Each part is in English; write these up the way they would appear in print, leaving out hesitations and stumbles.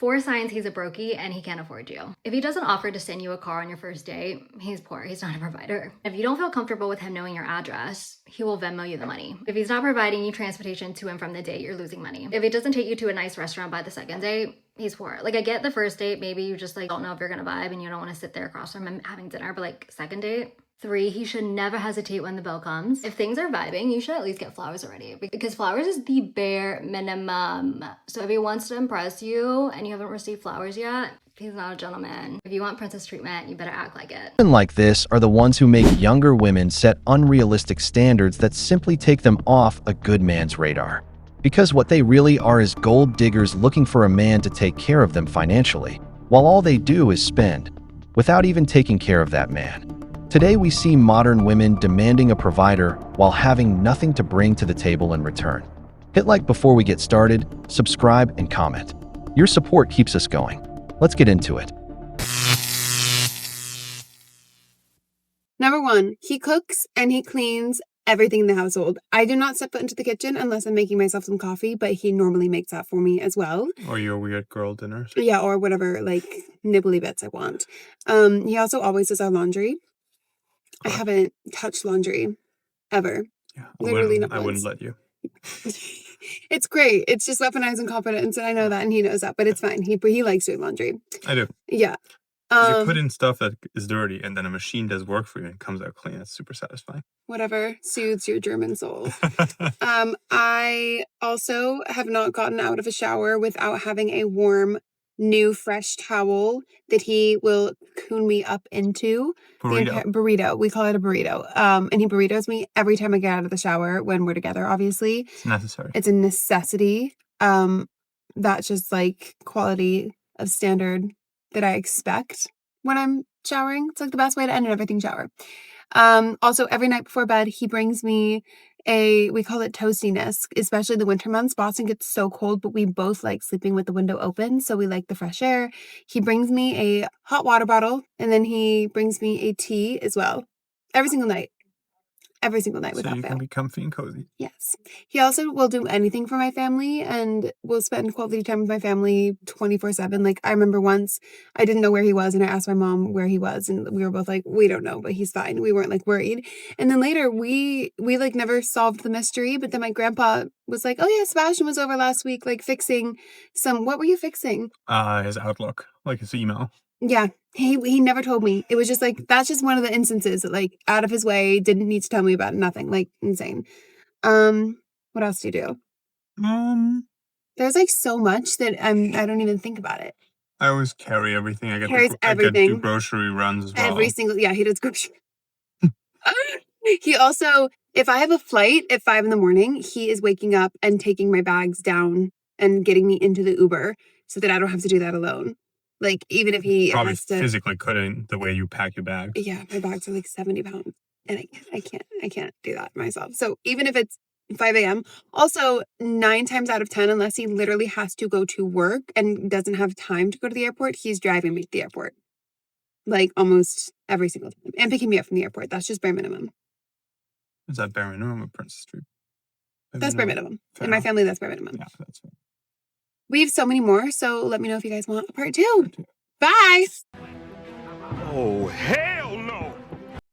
4 signs he's a Brokie and he can't afford you. If he doesn't offer to send you a car on your first date, he's poor. He's not a provider. If you don't feel comfortable with him knowing your address, he will Venmo you the money. If he's not providing you transportation to and from the date, you're losing money. If he doesn't take you to a nice restaurant by the second date, he's poor. Like, I get the first date, maybe you just like don't know if you're gonna vibe and you don't want to sit there across from him having dinner, but like second date. 3, he should never hesitate when the bill comes. If things are vibing, you should at least get flowers already, because flowers is the bare minimum. So if he wants to impress you and you haven't received flowers yet, he's not a gentleman. If you want princess treatment, you better act like it. Women like this are the ones who make younger women set unrealistic standards that simply take them off a good man's radar. Because what they really are is gold diggers looking for a man to take care of them financially, while all they do is spend, without even taking care of that man. Today we see modern women demanding a provider while having nothing to bring to the table in return. Hit like before we get started, subscribe, and comment. Your support keeps us going. Let's get into it. Number 1, he cooks and he cleans everything in the household. I do not step foot into the kitchen unless I'm making myself some coffee, but he normally makes that for me as well. Or your weird girl dinners. Yeah, or whatever, like, nibbly bits I want. He also always does our laundry. I haven't touched laundry ever. Yeah, Literally I wouldn't let you. It's great. It's just weaponizing confidence, and I know that, and he knows that, but it's fine. He likes doing laundry. I do. Yeah. You put in stuff that is dirty, and then a machine does work for you and it comes out clean. It's super satisfying. Whatever soothes your German soul. I also have not gotten out of a shower without having a warm, new, fresh towel that he will cocoon me up into. Burrito. We call it a burrito. And he burritos me every time I get out of the shower when we're together, obviously. It's necessary. It's a necessity. That's just like quality of standard that I expect when I'm showering. It's like the best way to end an everything shower. Also, every night before bed, he brings me we call it toastiness, especially the winter months. Boston gets so cold, but we both like sleeping with the window open, so we like the fresh air. He brings me a hot water bottle, and then he brings me a tea as well. Every single night. Every single night without fail. So you can be comfy and cozy. Yes. He also will do anything for my family and will spend quality time with my family 24/7. Like, I remember once I didn't know where he was and I asked my mom where he was, and we were both like, we don't know, but he's fine. We weren't like worried. And then later we like never solved the mystery, but then my grandpa was like, oh yeah, Sebastian was over last week, like fixing what were you fixing? His Outlook, like his email. Yeah. He never told me. It was just like, that's just one of the instances that, like, out of his way, didn't need to tell me about it, nothing. Like, insane. What else do you do? There's like so much that I don't even think about it. I always carry everything. I everything. get do grocery runs as well. He does grocery. He also, if I have a flight at 5 a.m, he is waking up and taking my bags down and getting me into the Uber so that I don't have to do that alone. Like, even if he probably has to physically couldn't, the way you pack your bag. Yeah, my bags are like 70 pounds, and I can't do that myself. So even if it's 5 a.m, also 9 times out of 10, unless he literally has to go to work and doesn't have time to go to the airport, he's driving me to the airport. Like, almost every single time, and picking me up from the airport. That's just bare minimum. Is that bare minimum or Princess Street? That's bare minimum. In my family, that's bare minimum. Yeah, that's fair. We have so many more, so let me know if you guys want a part 2. Bye! Oh, hell no!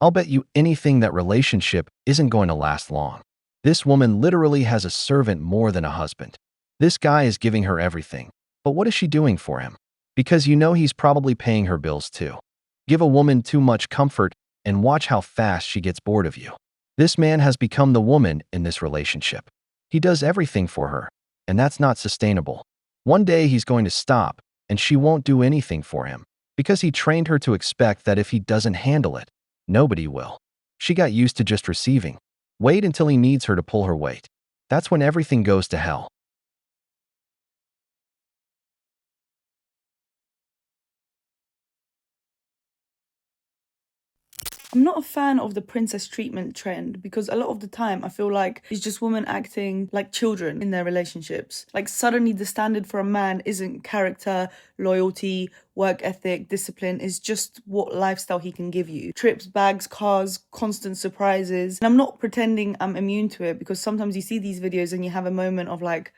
I'll bet you anything that relationship isn't going to last long. This woman literally has a servant more than a husband. This guy is giving her everything. But what is she doing for him? Because you know he's probably paying her bills too. Give a woman too much comfort and watch how fast she gets bored of you. This man has become the woman in this relationship. He does everything for her, and that's not sustainable. One day he's going to stop, and she won't do anything for him, because he trained her to expect that if he doesn't handle it, nobody will. She got used to just receiving. Wait until he needs her to pull her weight. That's when everything goes to hell. I'm not a fan of the princess treatment trend because a lot of the time I feel like it's just women acting like children in their relationships. Like, suddenly the standard for a man isn't character, loyalty, work ethic, discipline. It's just what lifestyle he can give you. Trips, bags, cars, constant surprises. And I'm not pretending I'm immune to it, because sometimes you see these videos and you have a moment of like,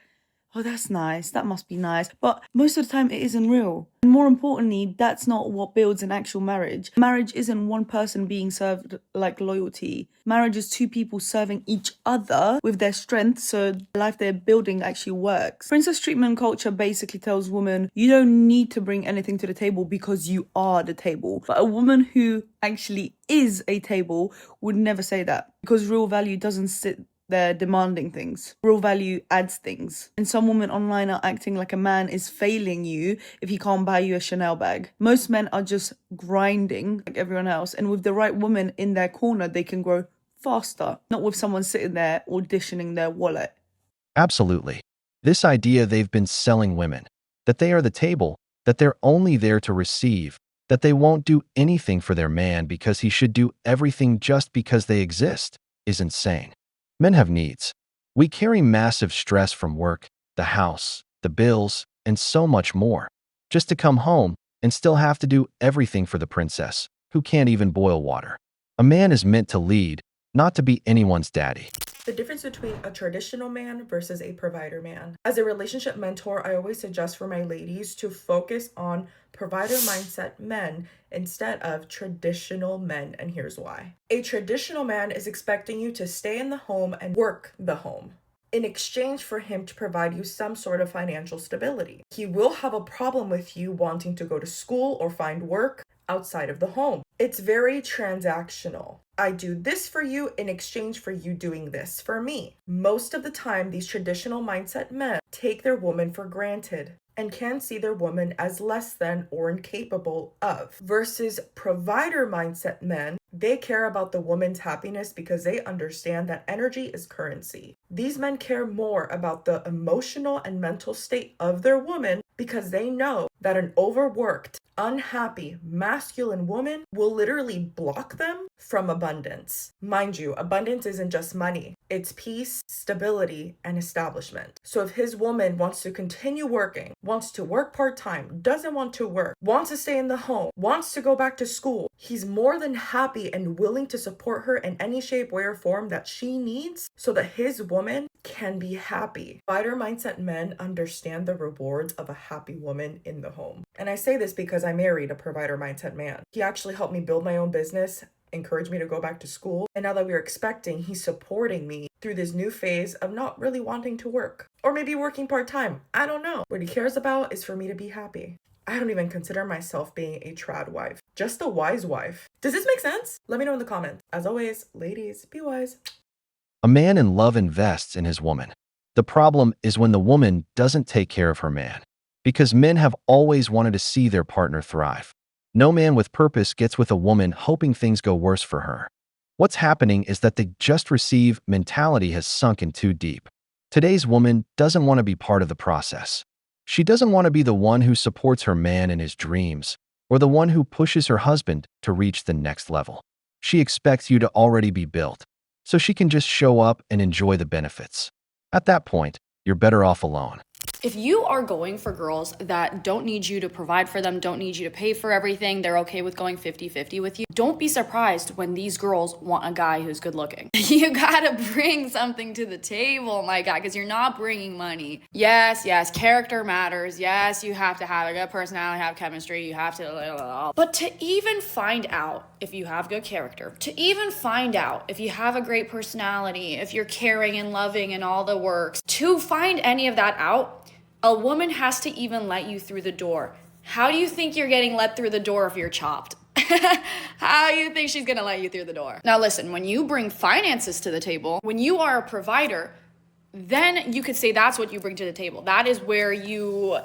oh, that's nice, that must be nice. But most of the time it isn't real. And more importantly, that's not what builds an actual marriage. Marriage isn't one person being served like loyalty. Marriage is two people serving each other with their strength so the life they're building actually works. Princess treatment culture basically tells women, you don't need to bring anything to the table because you are the table. But a woman who actually is a table would never say that, because real value doesn't sit they're demanding things. Real value adds things. And some women online are acting like a man is failing you if he can't buy you a Chanel bag. Most men are just grinding like everyone else. And with the right woman in their corner, they can grow faster. Not with someone sitting there auditioning their wallet. Absolutely. This idea they've been selling women, that they are the table, that they're only there to receive, that they won't do anything for their man because he should do everything just because they exist, is insane. Men have needs. We carry massive stress from work, the house, the bills, and so much more, just to come home and still have to do everything for the princess, who can't even boil water. A man is meant to lead, not to be anyone's daddy. The difference between a traditional man versus a provider man. As a relationship mentor, I always suggest for my ladies to focus on provider mindset men instead of traditional men, and here's why. A traditional man is expecting you to stay in the home and work the home in exchange for him to provide you some sort of financial stability. He will have a problem with you wanting to go to school or find work outside of the home. It's very transactional. I do this for you in exchange for you doing this for me. Most of the time, these traditional mindset men take their woman for granted and can see their woman as less than or incapable of. Versus provider mindset men, they care about the woman's happiness because they understand that energy is currency. These men care more about the emotional and mental state of their woman because they know that an overworked, unhappy, masculine woman will literally block them from abundance. Mind you, abundance isn't just money. It's peace, stability, and establishment. So if his woman wants to continue working, wants to work part-time, doesn't want to work, wants to stay in the home, wants to go back to school, he's more than happy and willing to support her in any shape, way, or form that she needs so that his woman can be happy. Provider mindset men understand the rewards of a happy woman in the home. And I say this because I married a provider mindset man. He actually helped me build my own business, encouraged me to go back to school. And now that we're expecting, he's supporting me through this new phase of not really wanting to work. Or maybe working part-time. I don't know. What he cares about is for me to be happy. I don't even consider myself being a trad wife. Just a wise wife. Does this make sense? Let me know in the comments. As always, ladies, be wise. A man in love invests in his woman. The problem is when the woman doesn't take care of her man. Because men have always wanted to see their partner thrive. No man with purpose gets with a woman hoping things go worse for her. What's happening is that the just receive mentality has sunk in too deep. Today's woman doesn't want to be part of the process. She doesn't want to be the one who supports her man in his dreams, or the one who pushes her husband to reach the next level. She expects you to already be built, so she can just show up and enjoy the benefits. At that point, you're better off alone. If you are going for girls that don't need you to provide for them, don't need you to pay for everything, they're okay with going 50-50 with you, don't be surprised when these girls want a guy who's good looking. You gotta bring something to the table, my guy, because you're not bringing money. Yes, character matters. Yes, you have to have a good personality, have chemistry, you have to... But to even find out if you have good character, to even find out if you have a great personality, if you're caring and loving and all the works, to find any of that out, a woman has to even let you through the door. How do you think you're getting let through the door if you're chopped? How do you think she's gonna let you through the door? Now listen, when you bring finances to the table, when you are a provider, then you could say that's what you bring to the table. That is where your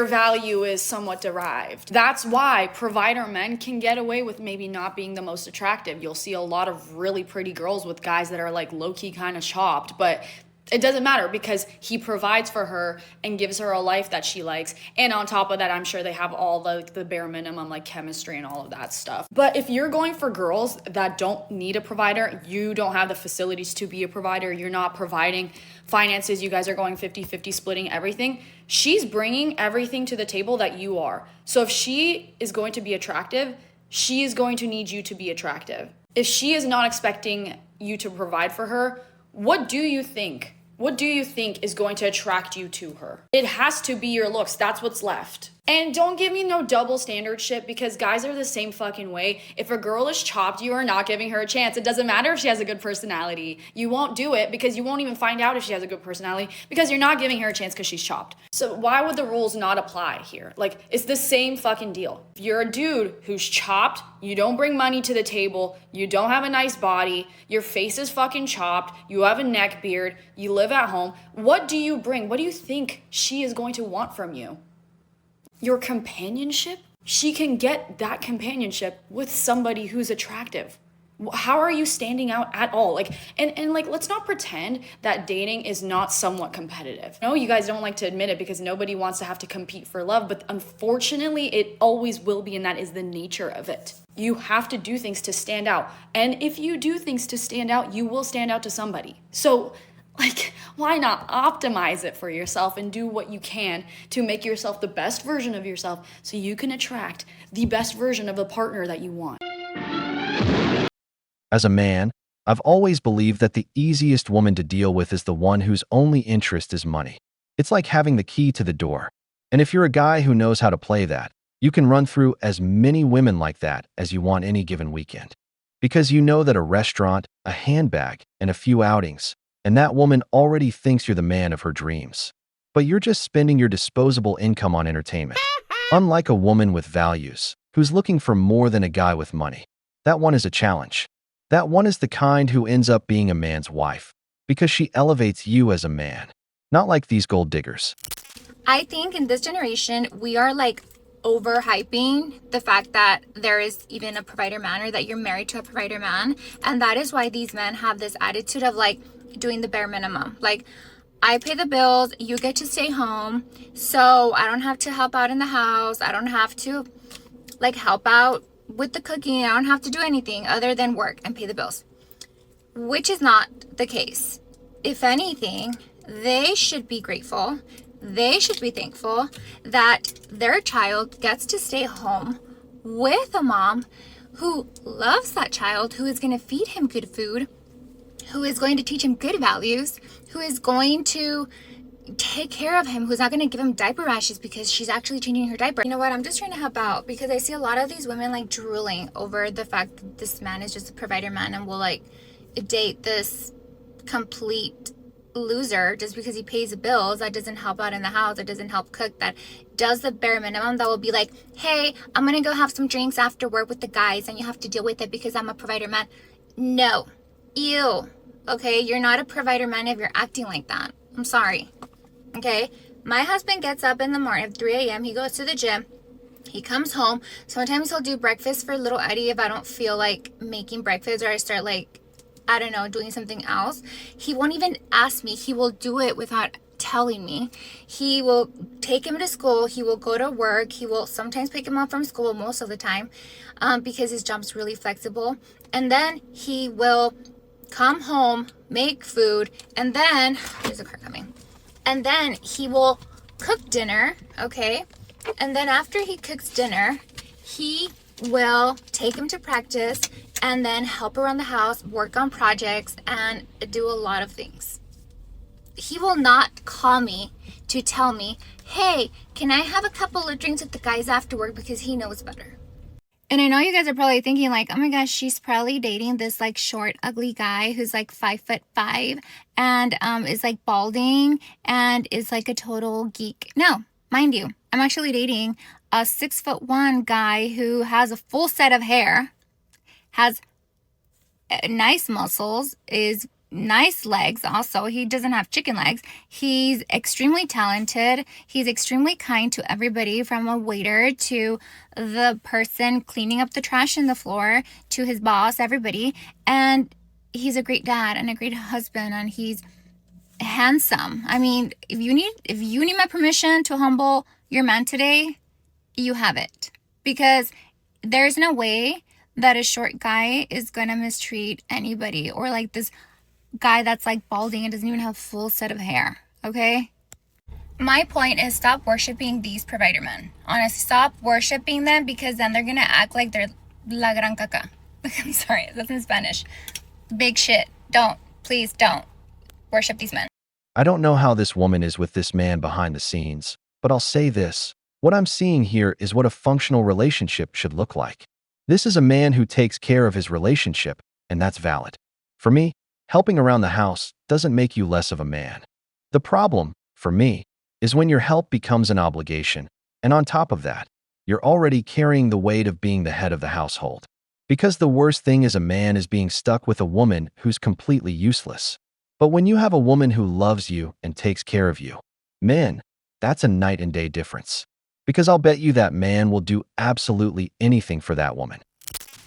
value is somewhat derived. That's why provider men can get away with maybe not being the most attractive. You'll see a lot of really pretty girls with guys that are like low-key kind of chopped, but it doesn't matter because he provides for her and gives her a life that she likes. And on top of that, I'm sure they have all the bare minimum like chemistry and all of that stuff. But if you're going for girls that don't need a provider, you don't have the facilities to be a provider, you're not providing finances, you guys are going 50-50 splitting everything, she's bringing everything to the table that you are. So if she is going to be attractive, she is going to need you to be attractive. If she is not expecting you to provide for her, what do you think What do you think is going to attract you to her? It has to be your looks. That's what's left. And don't give me no double standard shit, because guys are the same fucking way. If a girl is chopped, you are not giving her a chance. It doesn't matter if she has a good personality. You won't do it because you won't even find out if she has a good personality, because you're not giving her a chance because she's chopped. So why would the rules not apply here? Like, it's the same fucking deal. If you're a dude who's chopped, you don't bring money to the table, you don't have a nice body, your face is fucking chopped, you have a neck beard, you live at home, what do you bring? What do you think she is going to want from you? Your companionship? She can get that companionship with somebody who's attractive. How are you standing out at all? Like, and like, let's not pretend that dating is not somewhat competitive. No, you guys don't like to admit it because nobody wants to have to compete for love, but unfortunately, it always will be, and that is the nature of it. You have to do things to stand out. And if you do things to stand out, you will stand out to somebody. So, like, why not optimize it for yourself and do what you can to make yourself the best version of yourself so you can attract the best version of a partner that you want? As a man, I've always believed that the easiest woman to deal with is the one whose only interest is money. It's like having the key to the door. And if you're a guy who knows how to play that, you can run through as many women like that as you want any given weekend. Because you know that a restaurant, a handbag, and a few outings, and that woman already thinks you're the man of her dreams. But you're just spending your disposable income on entertainment. Unlike a woman with values, who's looking for more than a guy with money. That one is a challenge. That one is the kind who ends up being a man's wife, because she elevates you as a man. Not like these gold diggers. I think in this generation, we are like overhyping the fact that there is even a provider man, or that you're married to a provider man. And that is why these men have this attitude of like doing the bare minimum. Like, I pay the bills, you get to stay home, so I don't have to help out in the house. I don't have to like help out with the cooking. I don't have to do anything other than work and pay the bills, which is not the case. If anything, they should be grateful. They should be thankful that their child gets to stay home with a mom who loves that child, who is going to feed him good food, who is going to teach him good values, who is going to take care of him, who's not going to give him diaper rashes because she's actually changing her diaper. You know what? I'm just trying to help out because I see a lot of these women like drooling over the fact that this man is just a provider man and will like date this complete loser just because he pays the bills, that doesn't help out in the house, that doesn't help cook, that does the bare minimum, that will be like, hey, I'm gonna go have some drinks after work with the guys and you have to deal with it because I'm a provider man. No. Ew. Okay, you're not a provider man if you're acting like that. I'm sorry. Okay, my husband gets up in the morning at 3 a.m. He goes to the gym. He comes home. Sometimes he'll do breakfast for little Eddie if I don't feel like making breakfast, or I start like, I don't know, doing something else. He won't even ask me. He will do it without telling me. He will take him to school. He will go to work. He will sometimes pick him up from school, most of the time, because his job's really flexible. And then he will come home, make food, and then, there's a car coming. And then he will cook dinner, okay? And then after he cooks dinner, he will take him to practice and then help around the house, work on projects, and do a lot of things. He will not call me to tell me, hey, can I have a couple of drinks with the guys after work, because he knows better. And I know you guys are probably thinking like, oh my gosh, she's probably dating this like short, ugly guy who's like 5'5" and is like balding and is like a total geek. No, mind you, I'm actually dating a 6'1" guy who has a full set of hair, has nice muscles, is nice legs. Also, he doesn't have chicken legs. He's extremely talented. He's extremely kind to everybody, from a waiter to the person cleaning up the trash in the floor to his boss, everybody. And he's a great dad and a great husband, and he's handsome. I mean, if you need my permission to humble your man today, you have it, because there's no way that a short guy is gonna mistreat anybody, or like this guy that's like balding and doesn't even have a full set of hair, okay? My point is, stop worshiping these provider men. Honestly, stop worshiping them, because then they're gonna act like they're la gran caca. I'm sorry, that's in Spanish. Big shit. Please don't worship these men. I don't know how this woman is with this man behind the scenes, but I'll say this. What I'm seeing here is what a functional relationship should look like. This is a man who takes care of his relationship, and that's valid. For me, helping around the house doesn't make you less of a man. The problem, for me, is when your help becomes an obligation, and on top of that, you're already carrying the weight of being the head of the household. Because the worst thing as a man is being stuck with a woman who's completely useless. But when you have a woman who loves you and takes care of you, man, that's a night and day difference. Because I'll bet you that man will do absolutely anything for that woman.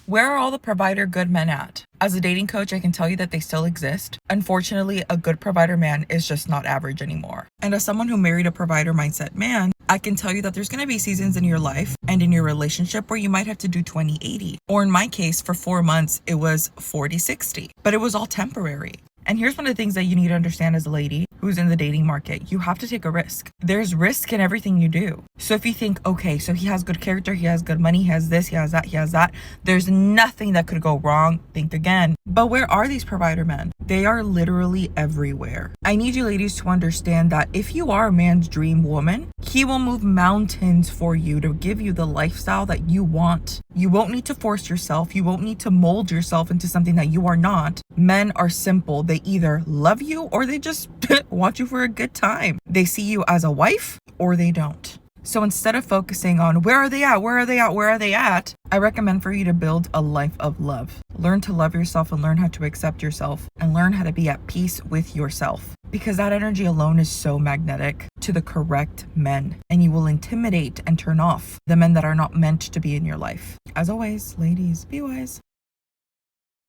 Where are all the provider good men at? As a dating coach, I can tell you that they still exist. Unfortunately, a good provider man is just not average anymore. And as someone who married a provider mindset man, I can tell you that there's going to be seasons in your life and in your relationship where you might have to do 20-80. Or in my case, for 4 months, it was 40-60. But it was all temporary. And here's one of the things that you need to understand as a lady who's in the dating market. You have to take a risk. There's risk in everything you do. So if you think, okay, so he has good character, he has good money, he has this, he has that, he has that, there's nothing that could go wrong, think again. But where are these provider men? They are literally everywhere. I need you ladies to understand that if you are a man's dream woman, he will move mountains for you to give you the lifestyle that you want. You won't need to force yourself. You won't need to mold yourself into something that you are not. Men are simple. They either love you or they just want you for a good time. They see you as a wife or they don't. So instead of focusing on where are they at, where are they at, where are they at, I recommend for you to build a life of love. Learn to love yourself and learn how to accept yourself and learn how to be at peace with yourself. Because that energy alone is so magnetic to the correct men, and you will intimidate and turn off the men that are not meant to be in your life. As always, ladies, be wise.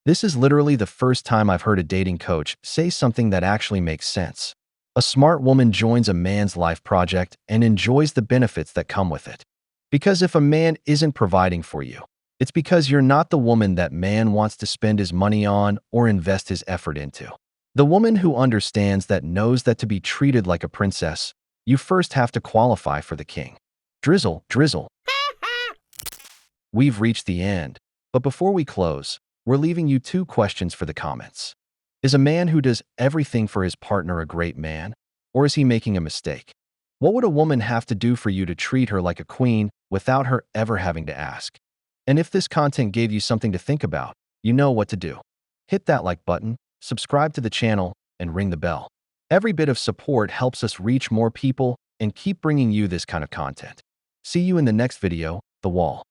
This is literally the first time I've heard a dating coach say something that actually makes sense. A smart woman joins a man's life project and enjoys the benefits that come with it. Because if a man isn't providing for you, it's because you're not the woman that man wants to spend his money on or invest his effort into. The woman who understands that knows that to be treated like a princess, you first have to qualify for the king. Drizzle, drizzle. We've reached the end, but before we close, we're leaving you 2 questions for the comments. Is a man who does everything for his partner a great man, or is he making a mistake? What would a woman have to do for you to treat her like a queen without her ever having to ask? And if this content gave you something to think about, you know what to do. Hit that like button, subscribe to the channel, and ring the bell. Every bit of support helps us reach more people and keep bringing you this kind of content. See you in the next video, The Wall.